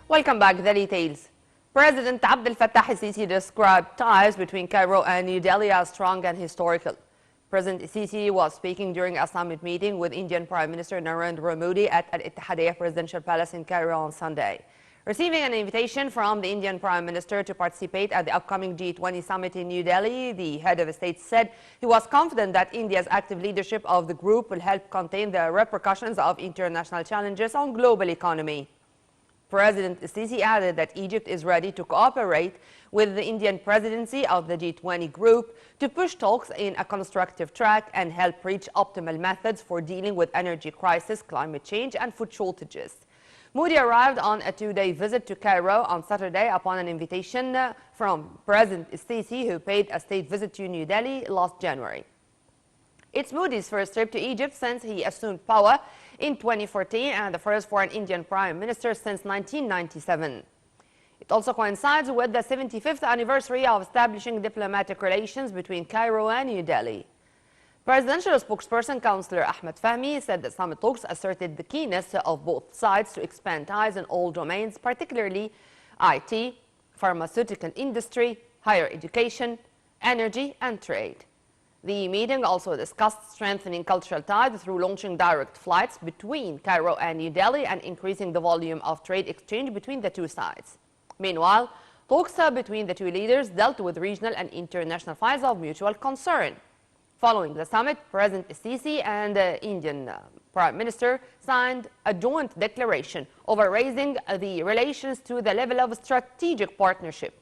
Welcome back. The details. President Abdel Fattah al-Sisi described ties between Cairo and New Delhi as strong and historical. President Sisi was speaking during a summit meeting with Indian Prime Minister Narendra Modi at Al-Ittihadiyya Presidential Palace in Cairo on Sunday. Receiving an invitation from the Indian Prime Minister to participate at the upcoming G20 summit in New Delhi, the head of state said he was confident that India's active leadership of the group will help contain the repercussions of international challenges on global economy. President Sisi added that Egypt is ready to cooperate with the Indian presidency of the G20 group to push talks in a constructive track and help reach optimal methods for dealing with energy crisis, climate change, and food shortages. Modi arrived on a two-day visit to Cairo on Saturday upon an invitation from President Sisi, who paid a state visit to New Delhi last January. It's Modi's first trip to Egypt since he assumed power in 2014 and the first for an Indian Prime Minister since 1997. It also coincides with the 75th anniversary of establishing diplomatic relations between Cairo and New Delhi. Presidential spokesperson Councillor Ahmed Fahmy said the summit talks asserted the keenness of both sides to expand ties in all domains, particularly IT, pharmaceutical industry, higher education, energy, and trade. The meeting also discussed strengthening cultural ties through launching direct flights between Cairo and New Delhi and increasing the volume of trade exchange between the two sides. Meanwhile, talks between the two leaders dealt with regional and international files of mutual concern. Following the summit, President Sisi and the Indian Prime Minister signed a joint declaration over raising the relations to the level of strategic partnership.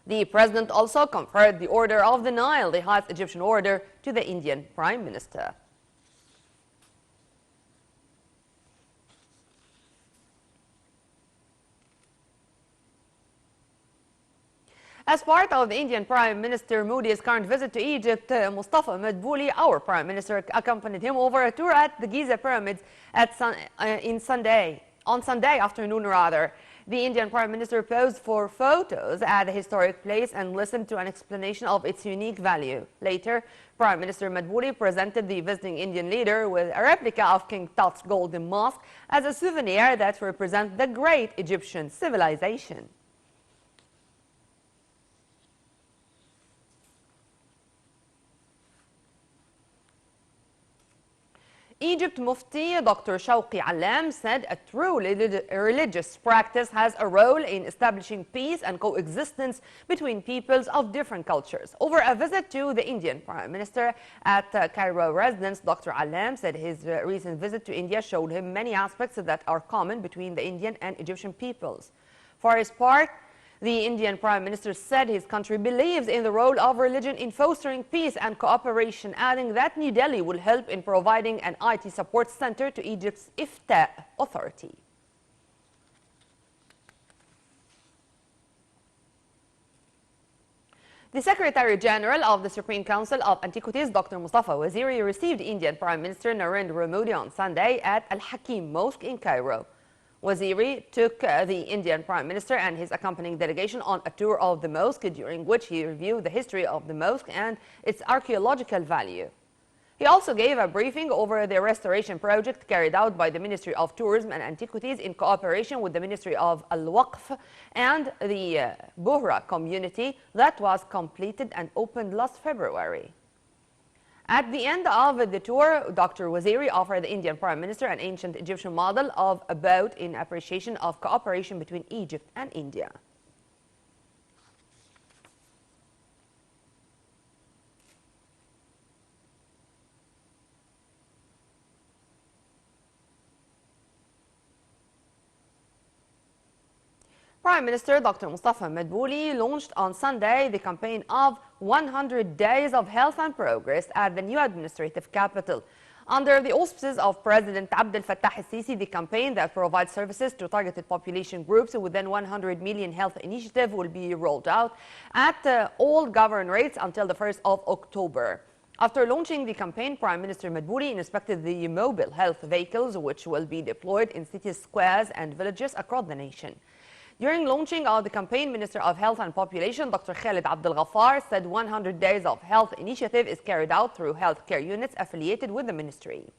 The President also conferred the Order of the Nile, the highest Egyptian order, to the Indian Prime Minister. As part of the Indian Prime Minister Modi's current visit to Egypt, Mustafa Madbouli, our Prime Minister, accompanied him over a tour at the Giza pyramids on Sunday afternoon. The Indian Prime Minister posed for photos at the historic place and listened to an explanation of its unique value. Later, Prime Minister Madbouli presented the visiting Indian leader with a replica of King Tut's golden mosque as a souvenir that represents the great Egyptian civilization. Egypt Mufti Dr. Shawqi Alam said a true religious practice has a role in establishing peace and coexistence between peoples of different cultures. Over a visit to the Indian Prime Minister at Cairo residence, Dr. Alam said his recent visit to India showed him many aspects that are common between the Indian and Egyptian peoples. For his part, the Indian Prime Minister said his country believes in the role of religion in fostering peace and cooperation, adding that New Delhi will help in providing an IT support center to Egypt's IFTA authority. The Secretary General of the Supreme Council of Antiquities, Dr. Mustafa Waziri, received Indian Prime Minister Narendra Modi on Sunday at Al-Hakim Mosque in Cairo. Waziri took the Indian Prime Minister and his accompanying delegation on a tour of the mosque, during which he reviewed the history of the mosque and its archaeological value. He also gave a briefing over the restoration project carried out by the Ministry of Tourism and Antiquities in cooperation with the Ministry of Al-Waqf and the Bohra community that was completed and opened last February. At the end of the tour, Dr. Waziri offered the Indian Prime Minister an ancient Egyptian model of a boat in appreciation of cooperation between Egypt and India. Prime Minister Dr. Mustafa Madbouli launched on Sunday the campaign of 100 Days of Health and Progress at the new administrative capital. Under the auspices of President Abdel Fattah al-Sisi, the campaign that provides services to targeted population groups within 100 million health initiative will be rolled out at all governorates until the 1st of October. After launching the campaign, Prime Minister Madbouli inspected the mobile health vehicles which will be deployed in cities, squares and villages across the nation. During launching of the campaign, Minister of Health and Population, Dr. Khalid Abdel Ghaffar, said 100 Days of Health initiative is carried out through healthcare units affiliated with the ministry.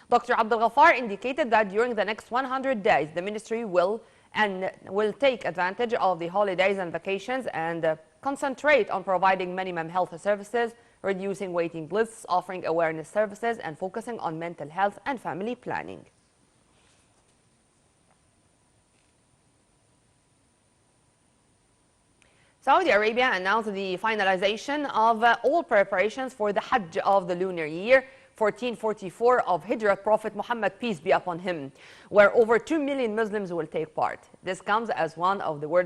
Dr. Abdel Ghaffar indicated that during the next 100 days, the ministry will and will take advantage of the holidays and vacations and concentrate on providing minimum health services, reducing waiting lists, offering awareness services, and focusing on mental health and family planning. Saudi Arabia announced the finalization of all preparations for the Hajj of the lunar year 1444 of Hijrat Prophet Muhammad, peace be upon him, where over 2 million Muslims will take part. This comes as one of the world's